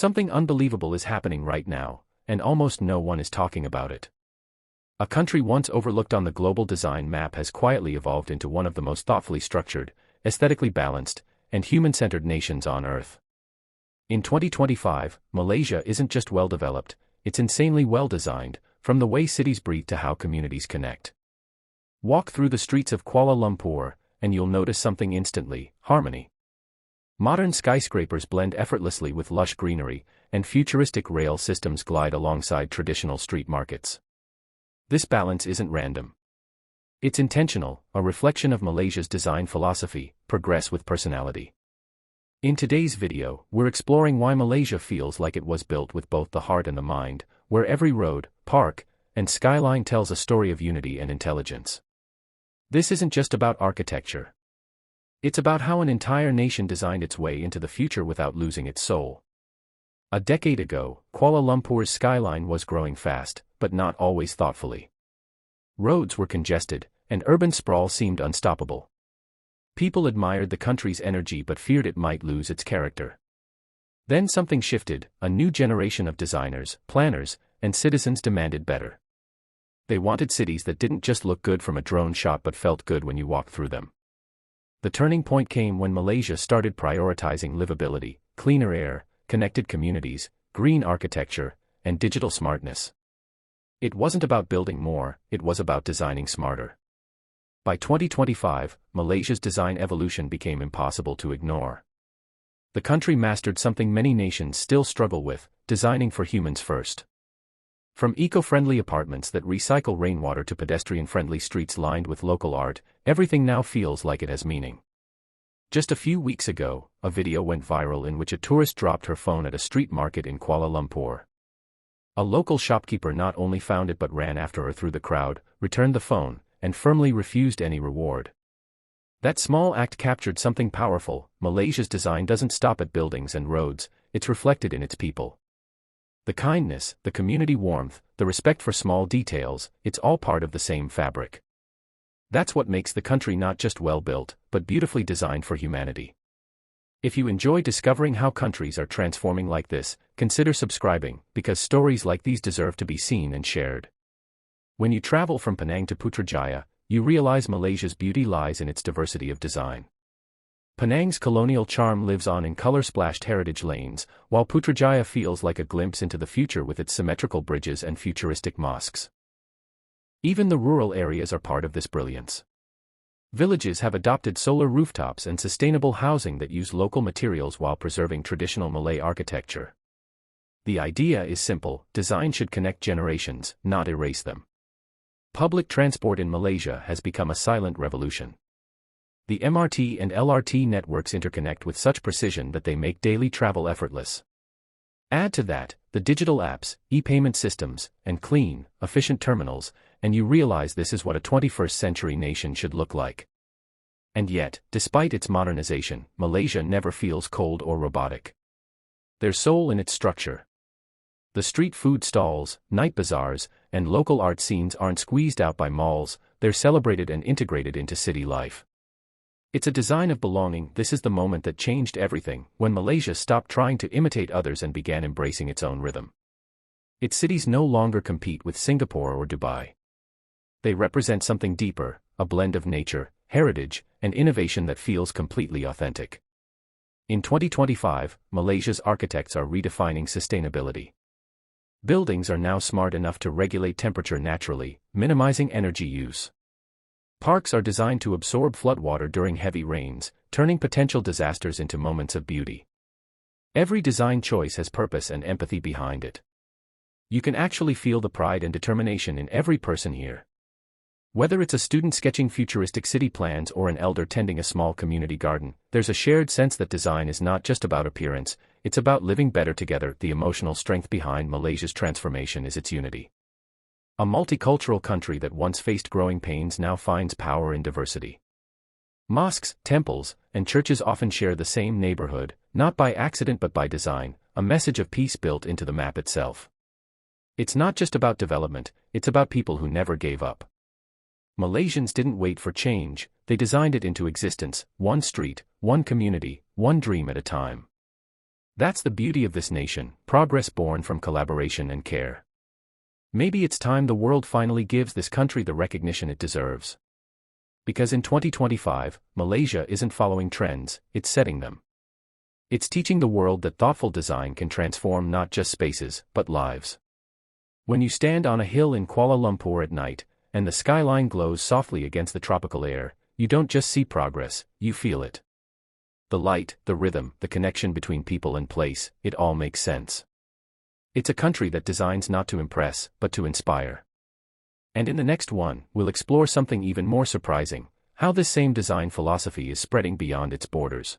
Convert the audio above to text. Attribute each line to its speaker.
Speaker 1: Something unbelievable is happening right now, and almost no one is talking about it. A country once overlooked on the global design map has quietly evolved into one of the most thoughtfully structured, aesthetically balanced, and human-centered nations on Earth. In 2025, Malaysia isn't just well-developed, it's insanely well-designed, from the way cities breathe to how communities connect. Walk through the streets of Kuala Lumpur, and you'll notice something instantly: harmony. Modern skyscrapers blend effortlessly with lush greenery, and futuristic rail systems glide alongside traditional street markets. This balance isn't random. It's intentional, a reflection of Malaysia's design philosophy: progress with personality. In today's video, we're exploring why Malaysia feels like it was built with both the heart and the mind, where every road, park, and skyline tells a story of unity and intelligence. This isn't just about architecture. It's about how an entire nation designed its way into the future without losing its soul. A decade ago, Kuala Lumpur's skyline was growing fast, but not always thoughtfully. Roads were congested, and urban sprawl seemed unstoppable. People admired the country's energy but feared it might lose its character. Then something shifted: a new generation of designers, planners, and citizens demanded better. They wanted cities that didn't just look good from a drone shot but felt good when you walked through them. The turning point came when Malaysia started prioritizing livability, cleaner air, connected communities, green architecture, and digital smartness. It wasn't about building more, it was about designing smarter. By 2025, Malaysia's design evolution became impossible to ignore. The country mastered something many nations still struggle with: designing for humans first. From eco-friendly apartments that recycle rainwater to pedestrian-friendly streets lined with local art, everything now feels like it has meaning. Just a few weeks ago, a video went viral in which a tourist dropped her phone at a street market in Kuala Lumpur. A local shopkeeper not only found it but ran after her through the crowd, returned the phone, and firmly refused any reward. That small act captured something powerful: Malaysia's design doesn't stop at buildings and roads, it's reflected in its people. The kindness, the community warmth, the respect for small details, it's all part of the same fabric. That's what makes the country not just well-built, but beautifully designed for humanity. If you enjoy discovering how countries are transforming like this, consider subscribing, because stories like these deserve to be seen and shared. When you travel from Penang to Putrajaya, you realize Malaysia's beauty lies in its diversity of design. Penang's colonial charm lives on in color-splashed heritage lanes, while Putrajaya feels like a glimpse into the future with its symmetrical bridges and futuristic mosques. Even the rural areas are part of this brilliance. Villages have adopted solar rooftops and sustainable housing that use local materials while preserving traditional Malay architecture. The idea is simple: design should connect generations, not erase them. Public transport in Malaysia has become a silent revolution. The MRT and LRT networks interconnect with such precision that they make daily travel effortless. Add to that the digital apps, e-payment systems, and clean, efficient terminals, and you realize this is what a 21st-century nation should look like. And yet, despite its modernization, Malaysia never feels cold or robotic. There's soul in its structure. The street food stalls, night bazaars, and local art scenes aren't squeezed out by malls, they're celebrated and integrated into city life. It's a design of belonging. This is the moment that changed everything, when Malaysia stopped trying to imitate others and began embracing its own rhythm. Its cities no longer compete with Singapore or Dubai. They represent something deeper, a blend of nature, heritage, and innovation that feels completely authentic. In 2025, Malaysia's architects are redefining sustainability. Buildings are now smart enough to regulate temperature naturally, minimizing energy use. Parks are designed to absorb floodwater during heavy rains, turning potential disasters into moments of beauty. Every design choice has purpose and empathy behind it. You can actually feel the pride and determination in every person here. Whether it's a student sketching futuristic city plans or an elder tending a small community garden, there's a shared sense that design is not just about appearance, it's about living better together. The emotional strength behind Malaysia's transformation is its unity. A multicultural country that once faced growing pains now finds power in diversity. Mosques, temples, and churches often share the same neighborhood, not by accident but by design, a message of peace built into the map itself. It's not just about development, it's about people who never gave up. Malaysians didn't wait for change, they designed it into existence, one street, one community, one dream at a time. That's the beauty of this nation, progress born from collaboration and care. Maybe it's time the world finally gives this country the recognition it deserves. Because in 2025, Malaysia isn't following trends, it's setting them. It's teaching the world that thoughtful design can transform not just spaces, but lives. When you stand on a hill in Kuala Lumpur at night, and the skyline glows softly against the tropical air, you don't just see progress, you feel it. The light, the rhythm, the connection between people and place, it all makes sense. It's a country that designs not to impress, but to inspire. And in the next one, we'll explore something even more surprising, how this same design philosophy is spreading beyond its borders.